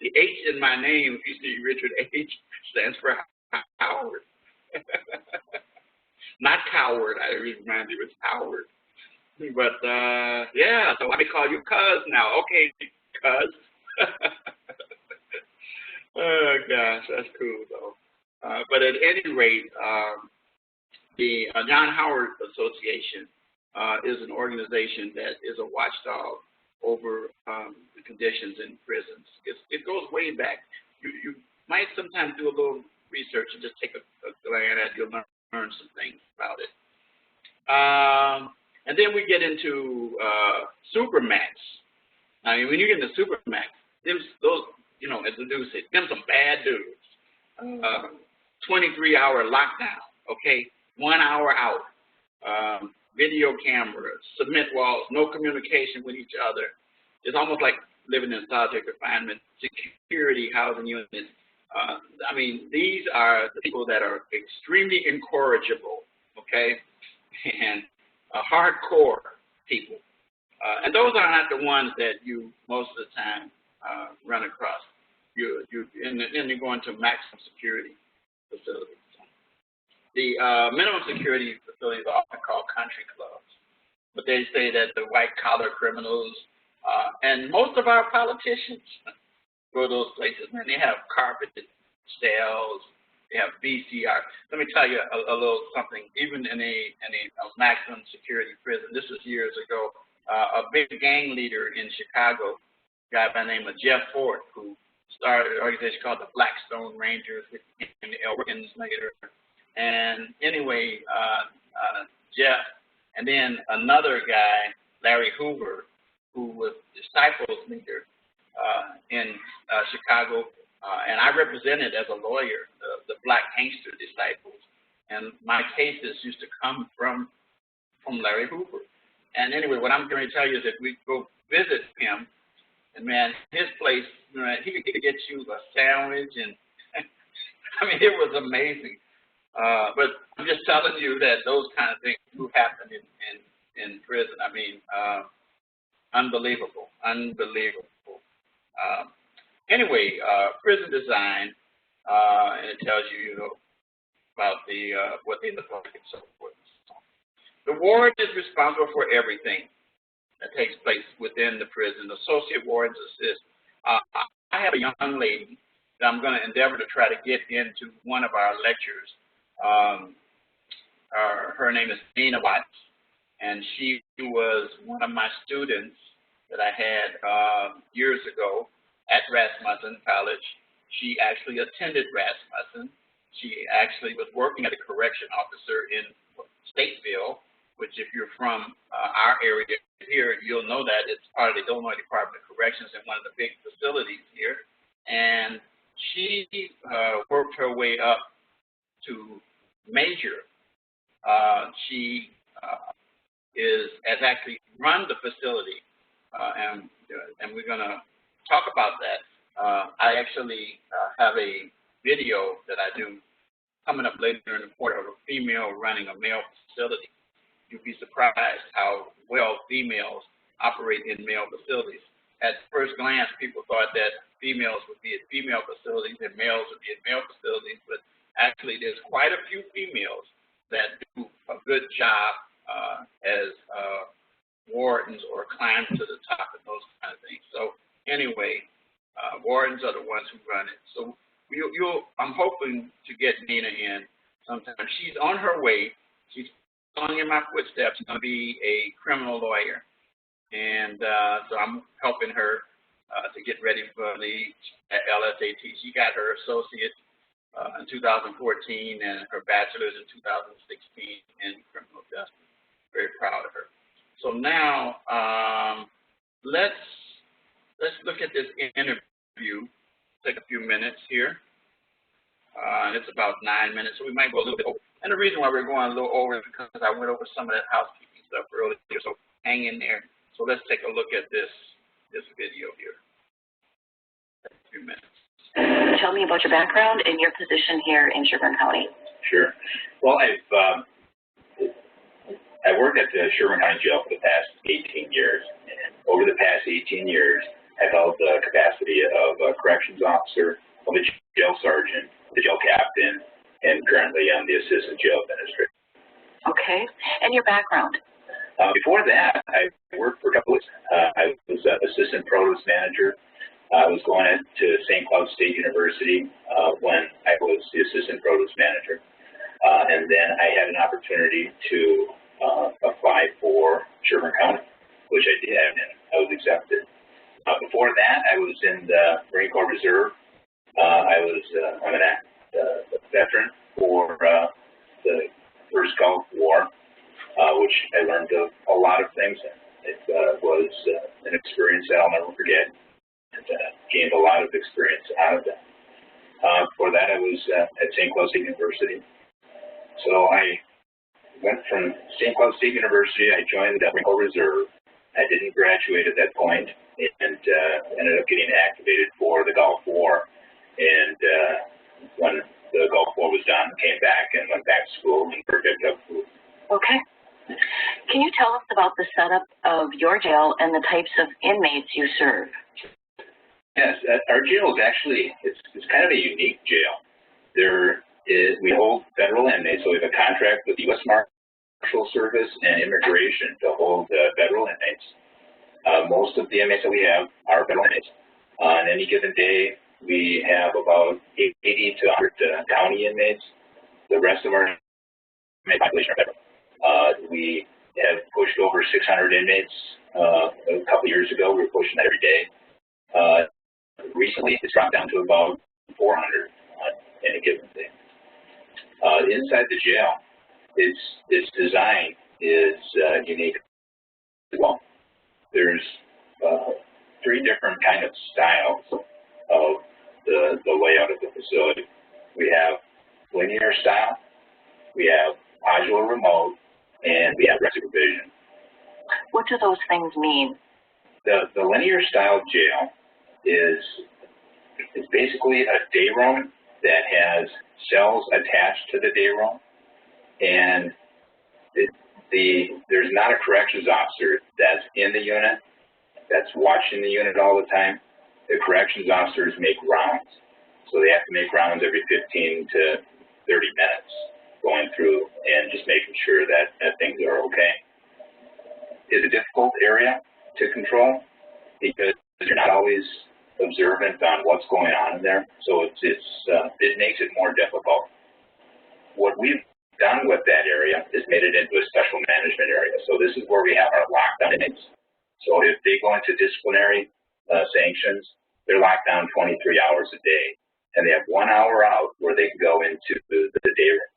[SPEAKER 1] The H in my name, if you see Richard H, stands for Howard. Not coward, I remind you, it's Howard. But, yeah, so let me call you Cuz now. Okay, Cuz. Oh, gosh, that's cool, though. But at any rate, the John Howard Association is an organization that is a watchdog over the conditions in prisons. It goes way back. You might sometimes do a little research and just take a glance at it. You'll learn some things about it. And then we get into Supermax. I mean, when you get into Supermax, those, as the news said, them some bad dudes. 23-hour lockdown, okay? 1 hour out. Video cameras, cement walls, no communication with each other. It's almost like living in solitary confinement. Security housing units. I mean, these are the people that are extremely incorrigible, okay, and hardcore people. And those are not the ones that you most of the time run across. And then you go into maximum security facilities. The minimum security facilities are often called country clubs, but they say that the white-collar criminals and most of our politicians go to those places. Man, they have carpeted cells, they have VCR. Let me tell you a little something. Even in a maximum security prison, this was years ago, a big gang leader in Chicago, a guy by the name of Jeff Ford, who started an organization called the Blackstone Rangers, which became the Elkins later. And anyway, Jeff, and then another guy, Larry Hoover, who was disciples leader in Chicago, and I represented as a lawyer the Black Gangster disciples, and my cases used to come from Larry Hoover. And anyway, what I'm going to tell you is that we go visit him, and man, his place, he could get you a sandwich, and I mean, it was amazing. But I'm just telling you that those kind of things do happen in prison. I mean, unbelievable. Anyway, prison design, and it tells you, about what they look like and so forth. The ward is responsible for everything that takes place within the prison. Associate wardens assist. I have a young lady that I'm going to endeavor to try to get into one of our lectures. Her name is Nina Watts, and she was one of my students that I had years ago at Rasmussen College. She actually attended Rasmussen. She actually was working as a correction officer in Stateville, which if you're from our area here, you'll know that it's part of the Illinois Department of Corrections and one of the big facilities here. And she worked her way up to major. She has actually run the facility and we're going to talk about that. I actually have a video that I do coming up later in the quarter of a female running a male facility. You'd be surprised how well females operate in male facilities. At first glance, people thought that females would be at female facilities and males would be at male facilities, but actually there's quite a few females that do a good job as wardens or climb to the top and those kind of things. So anyway, wardens are the ones who run it. So I'm hoping to get Nina in sometime. She's on her way. She's following in my footsteps. She's going to be a criminal lawyer. And so I'm helping her to get ready for the LSAT. She got her associate in 2014 and her bachelor's in 2016 in criminal justice. Very proud of her. So now let's look at this interview. Take a few minutes here. And it's about 9 minutes, so we might go a little bit over. And the reason why we're going a little over is because I went over some of that housekeeping stuff earlier, so hang in there. So let's take a look at this video here. A few minutes.
[SPEAKER 2] Tell me about your background and your position here in Sherburne County.
[SPEAKER 3] Sure. Well, I worked at the Sherburne County Jail for the past 18 years. And over the past 18 years, I've held the capacity of a corrections officer, of a jail sergeant, the jail captain, and currently I'm the assistant jail administrator.
[SPEAKER 2] Okay. And your background?
[SPEAKER 3] Before that, I worked for a couple of years. I was assistant produce manager. I was going to St. Cloud State University when I was the assistant produce manager. And then I had an opportunity to apply for Sherburne County, which I did, and I was accepted. Before that, I was in the Marine Corps Reserve. I'm a veteran for the first Gulf War, which I learned a lot of things. It was an experience that I'll never forget, and gained a lot of experience out of that. Before that, I was at St. Cloud State University. So I went from St. Cloud State University. I joined the Marine Corps Reserve. I didn't graduate at that point, and ended up getting activated for the Gulf War. And when the Gulf War was done, came back and went back to school and worked at Gulf War.
[SPEAKER 2] Okay. Can you tell us about the setup of your jail and the types of inmates you serve?
[SPEAKER 3] Yes, our jail is actually, it's kind of a unique jail. We hold federal inmates, so we have a contract with the U.S. Marshal Service and Immigration to hold federal inmates. Most of the inmates that we have are federal inmates. On any given day, we have about 80 to 100 county inmates. The rest of our inmate population are federal. We have pushed over 600 inmates a couple years ago. We were pushing that every day. Recently, it's dropped down to about 400 on any given day. Inside the jail, its design is unique as well. There's 3 different kind of styles of the layout of the facility. We have linear style, we have modular remote, and we have direct supervision.
[SPEAKER 2] What do those things mean?
[SPEAKER 3] The linear style jail is basically a day room that has cells attached to the day room, and there's not a corrections officer that's in the unit, that's watching the unit all the time. The corrections officers make rounds, so they have to make rounds every 15 to 30 minutes, going through and just making sure that things are okay. It's a difficult area to control because you're not always observant on what's going on in there, so it makes it more difficult. What we've done with that area is made it into a special management area. So this is where we have our lockdown inmates. So if they go into disciplinary sanctions, they're locked down 23 hours a day, and they have 1 hour out where they can go into the day room.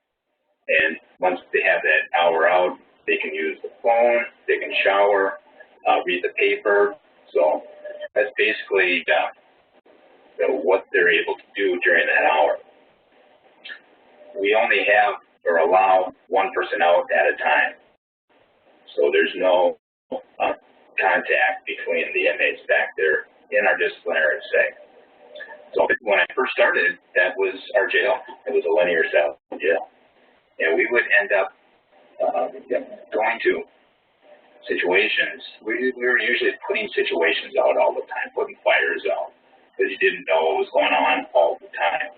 [SPEAKER 3] And once they have that hour out, they can use the phone, they can shower, read the paper. So that's basically what they're able to do during that hour. We only have or allow one person out at a time. So there's no contact between the inmates back there in our disciplinary setting. So when I first started, that was our jail. It was a linear cell jail. And we would end up going to situations. We were usually putting situations out all the time, putting fires out, because you didn't know what was going on all the time.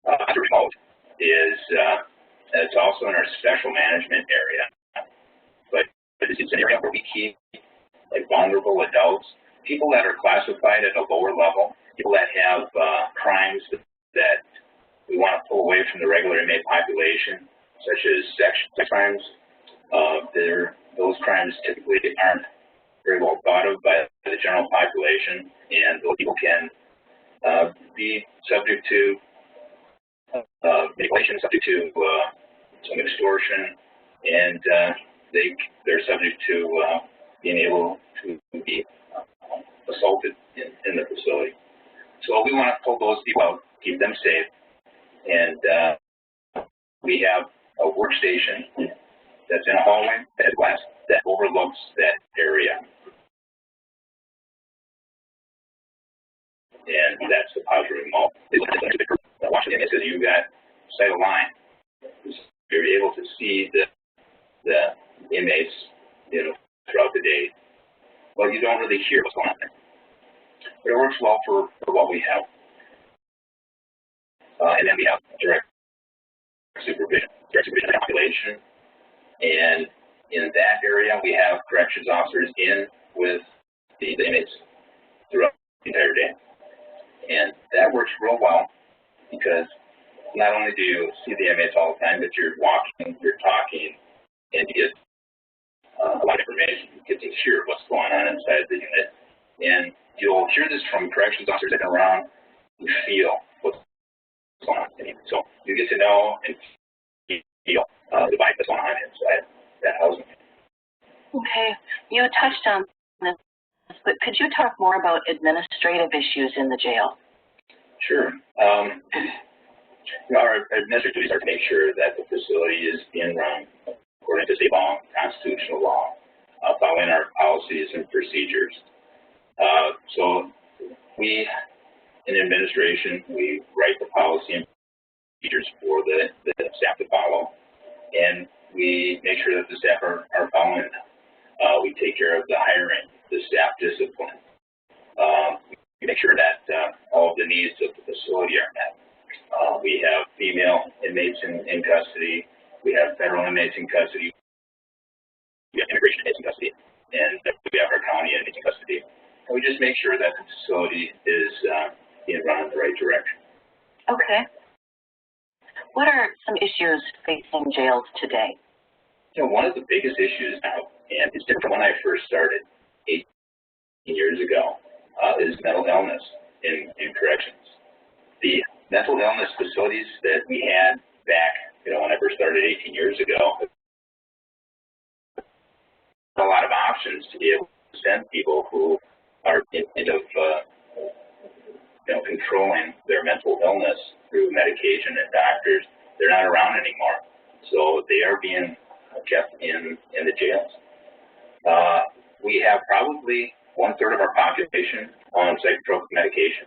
[SPEAKER 3] The remote is it's also in our special management area, but it's an area where we keep like vulnerable adults, people that are classified at a lower level, people that have crimes that we want to pull away from the regular inmate population, such as sex crimes. Those crimes typically aren't very well thought of by the general population, and those people can be subject to manipulation, subject to some extortion, and they're subject to being able to be assaulted in the facility. So we want to pull those people out, keep them safe, and we have a workstation that's in a hallway that has glass that overlooks that area. And that's the positive remote. Watching it says you've got sight of line. You're able to see the inmates, throughout the day. Well, you don't really hear what's going on there. But it works well for what we have. And then we have direct supervision of the population. And in that area, we have corrections officers in with the inmates throughout the entire day. And that works real well because not only do you see the inmates all the time, but you're walking, you're talking, and you get a lot of information. You get to hear what's going on inside the unit. And you'll hear this from corrections officers that are around. You feel what's going on. So you get to know and feel the vibe that's going on inside that housing.
[SPEAKER 2] Okay. You touched on this, but could you talk more about administrative issues in the jail?
[SPEAKER 3] Sure. Our administrative duties are to make sure that the facility is being run according to state law, constitutional law, following our policies and procedures. So we, in administration, we write the policy and procedures for the staff to follow, and we make sure that the staff are following them. We take care of the hiring, the staff discipline. We make sure that all of the needs of the facility are met. We have female inmates in custody. We have federal inmates in custody. We have immigration inmates in custody. And we have our county inmates in custody. And we just make sure that the facility is being run in the right direction.
[SPEAKER 2] Okay. What are some issues facing jails today?
[SPEAKER 3] One of the biggest issues now, and it's different from when I first started 18 years ago, is mental illness in corrections. The mental illness facilities that we had back, when I first started 18 years ago, a lot of options to be able to send people who are controlling their mental illness through medication and doctors. They're not around anymore, so they are being kept in the jails. We have probably 1/3 of our population on psychotropic medication.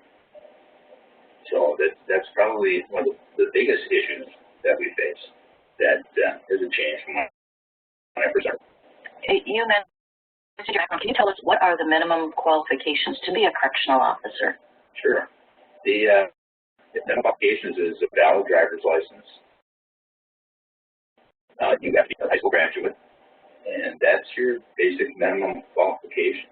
[SPEAKER 3] So that's probably one of the biggest issues that we face. That is a change from when I first started.
[SPEAKER 2] You mentioned your background. Can you tell us what are the minimum qualifications to be a correctional officer?
[SPEAKER 3] Sure. The minimum qualifications is a valid driver's license. You have to be a high school graduate, and that's your basic minimum qualifications.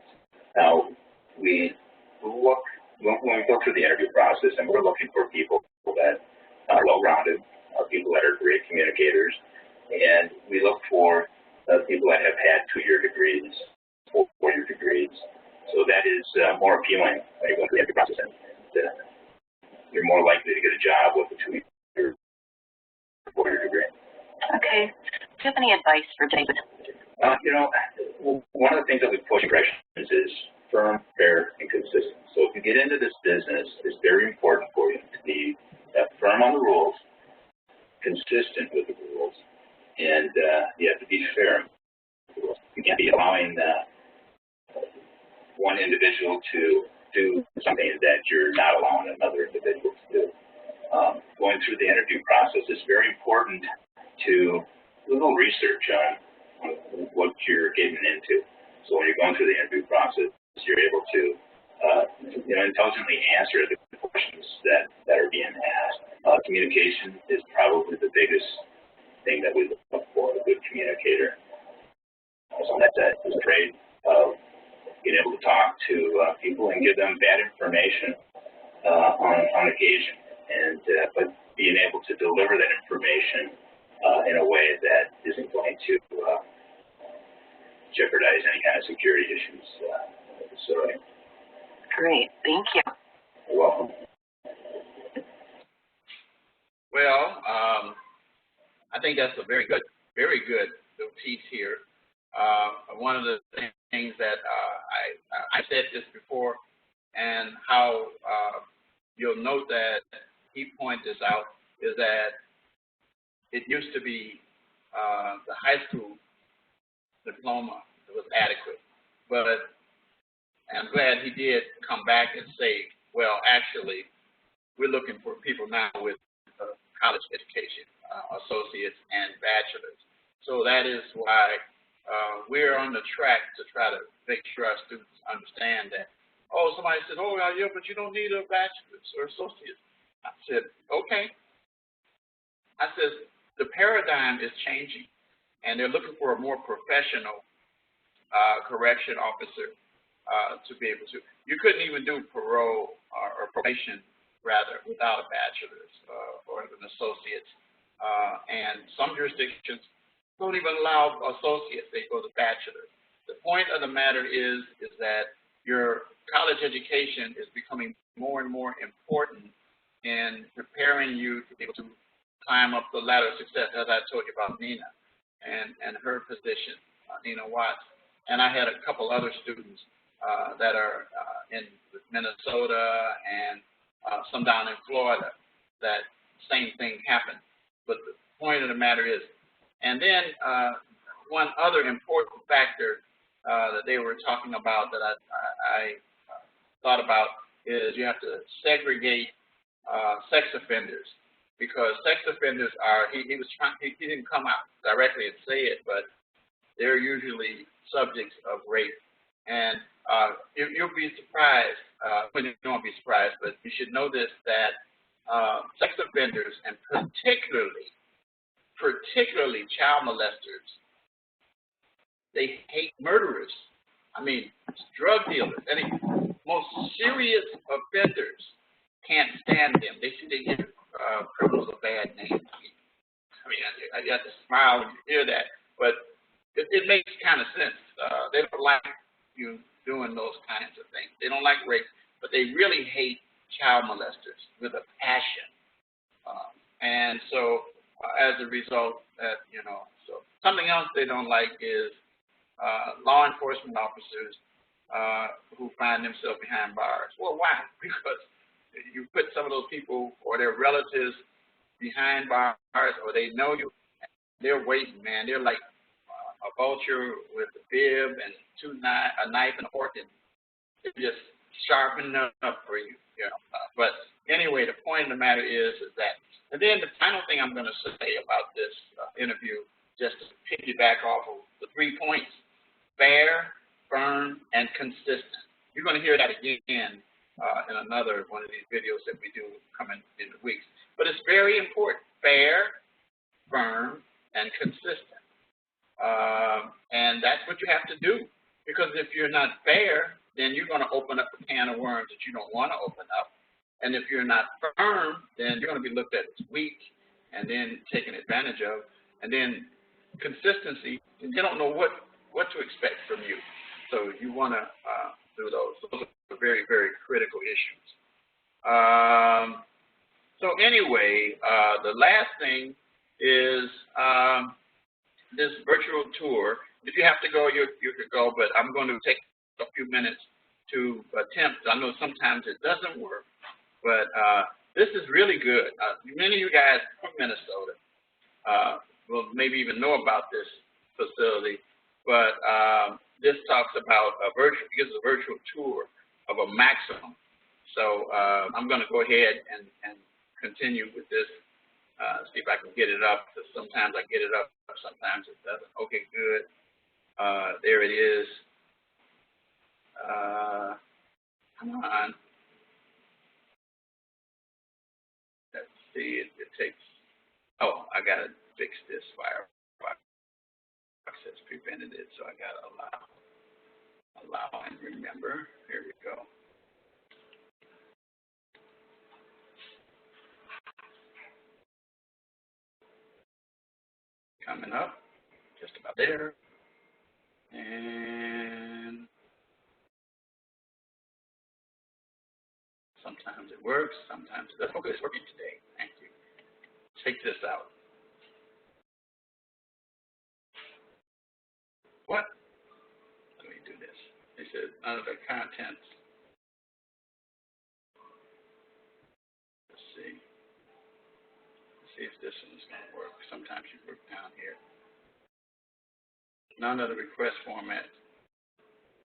[SPEAKER 3] Now, we look, when we go through the interview process, and we're looking for people that are well-rounded, people that are great communicators, and we look for people that have had 2-year degrees, 4-year degrees. So that is more appealing when you go through the interview process, and you're more likely to get a job with a 2-year, 4-year degree.
[SPEAKER 2] Okay. Do you have any advice for David?
[SPEAKER 3] One of the things that we push in corrections is firm, fair, and consistent. So if you get into this business, it's very important for you to be firm on the rules, consistent with the rules, and you have to be fair. You can't be allowing one individual to do something that you're not allowing another individual to do. Going through the interview process, it's very important to do a little research on what you're getting into. So when you're going through the interview process, you're able to intelligently answer the questions that are being asked. Communication is probably the biggest thing that we look for, a good communicator. Someone that is afraid of being able to talk to people and give them bad information on occasion, but being able to deliver that information in a way that isn't going to jeopardize any kind of security issues.
[SPEAKER 2] Great, thank you.
[SPEAKER 3] You're welcome.
[SPEAKER 1] Well, I think that's a very good little piece here. One of the things that I said this before, and how you'll note that he pointed this out, is that it used to be the high school diploma was adequate, but I'm glad he did come back and say, well, actually, we're looking for people now with college education, associates and bachelors. So that is why we're on the track to try to make sure our students understand that. Oh, somebody said, oh, yeah, but you don't need a bachelor's or associate. I said, okay. I said, the paradigm is changing, and they're looking for a more professional correction officer to be able to. You couldn't even do parole or probation, rather, without a bachelor's or an associate's. And some jurisdictions don't even allow associates, they go to bachelor's. The point of the matter is that your college education is becoming more and more important in preparing you to be able to climb up the ladder of success, as I told you about Nina and her position, Nina Watts. And I had a couple other students that are in Minnesota and some down in Florida, that same thing happened. But the point of the matter is, and then one other important factor that they were talking about that I thought about is you have to segregate sex offenders, because sex offenders are, he didn't come out directly and say it, but they're usually subjects of rape. And you'll be surprised, well, you don't be surprised, but you should know this, that sex offenders, and particularly child molesters, they hate murderers. I mean, drug dealers, any most serious offenders can't stand them. They see they give criminals a bad name. I mean, I got to smile when you hear that, but it makes kind of sense. They don't like you doing those kinds of things. They don't like rape, but they really hate child molesters with a passion. And so, as a result, so something else they don't like is law enforcement officers who find themselves behind bars. Well, why? Because you put some of those people or their relatives behind bars, or they know you, they're waiting, man. They're like a vulture with a bib and a knife and a fork, and they're just sharpening up for you. But anyway, the point of the matter is that. And then the final thing I'm going to say about this interview, just to piggyback off of the 3 points: fair, firm, and consistent. You're going to hear that again in another one of these videos that we do coming in the weeks. But it's very important: fair, firm, and consistent. And that's what you have to do. Because if you're not fair, then you're going to open up a can of worms that you don't want to open up. And if you're not firm, then you're going to be looked at as weak and then taken advantage of. And then consistency, they don't know what to expect from you. So you want to do those. Those are very, very critical issues. So anyway, the last thing is this virtual tour. If you have to go, you could go, but I'm going to take a few minutes to attempt. I know sometimes it doesn't work, but this is really good. Many of you guys from Minnesota will maybe even know about this facility. but this talks about gives a virtual tour of a maximum. So I'm going to go ahead and continue with this. See if I can get it up, because sometimes I get it up, sometimes it doesn't. Okay, good. There it is. Come on. Let's see. It takes. Oh, I got to fix this. Firefox has prevented it, so I got to allow and remember. Here we go. Coming up, just about there. And sometimes it works, sometimes it doesn't. Okay, it's working today. Thank you. Take this out. What? Let me do this. It says none of the contents. Let's see. Let's see if this one's going to work. Sometimes you work down here. None of the request format.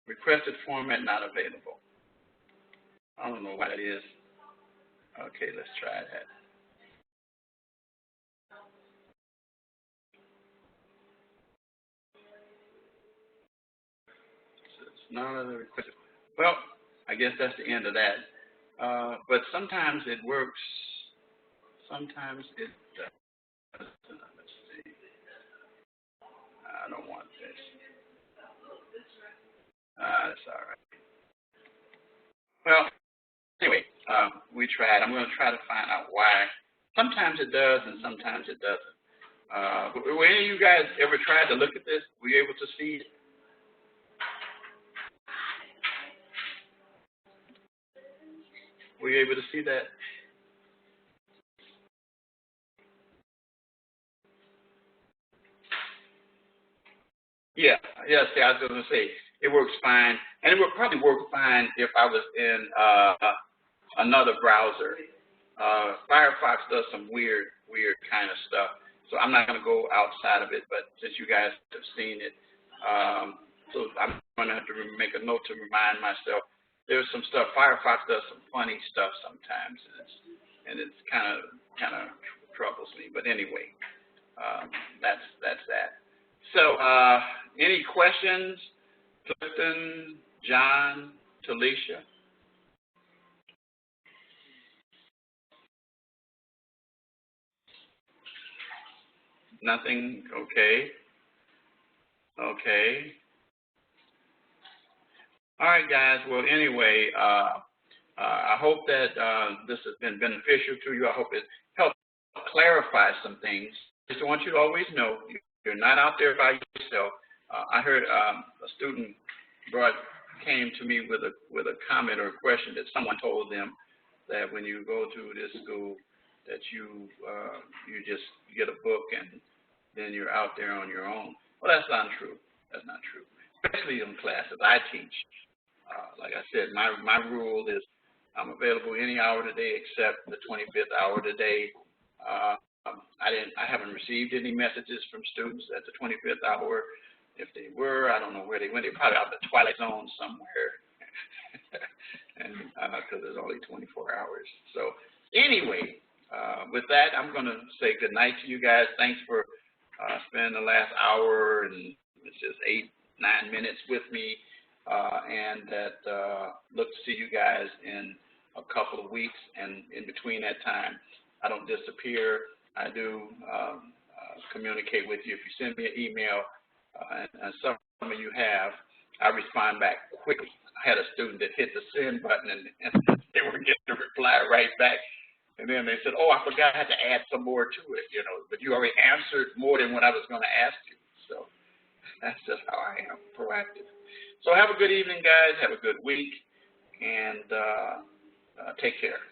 [SPEAKER 1] Requested format not available. I don't know what it is. Okay, let's try that. None of the requested. Well, I guess that's the end of that. But sometimes it works. Sometimes it doesn't. Let's see. I don't want this. That's all right. Well, anyway, we tried. I'm going to try to find out why. Sometimes it does, and sometimes it doesn't. Were any of you guys ever tried to look at this? Were you able to see it? Were you able to see that? Yeah, see, I was going to say, it works fine. And it would probably work fine if I was in another browser. Firefox does some weird kind of stuff. So I'm not going to go outside of it, but since you guys have seen it, so I'm going to have to make a note to remind myself. There's some stuff. Firefox does some funny stuff sometimes, and it's kind of troubles me. But anyway, that's that. So, any questions, Clifton, John, Talisha? Nothing. Okay. Okay. All right, guys. Well, anyway, I hope that this has been beneficial to you. I hope it helped clarify some things. Just want you to always know you're not out there by yourself. I heard a student came to me with a comment or a question that someone told them that when you go to this school that you just get a book and then you're out there on your own. Well, that's not true. That's not true. Especially in classes I teach. Like I said, my rule is I'm available any hour of the day except the 25th hour of the day. I haven't received any messages from students at the 25th hour. If they were, I don't know where they went. They're probably out in the twilight zone somewhere, and because there's only 24 hours. So anyway, with that, I'm going to say good night to you guys. Thanks for spending the last hour and it's just 8-9 minutes with me, and that look to see you guys in a couple of weeks. And in between that time, I don't disappear. I do communicate with you. If you send me an email, and some of you have, I respond back quickly. I had a student that hit the send button and they were getting the reply right back. And then they said, oh, I forgot I had to add some more to it, but you already answered more than what I was going to ask you. So that's just how I am, proactive. So have a good evening, guys. Have a good week, and take care.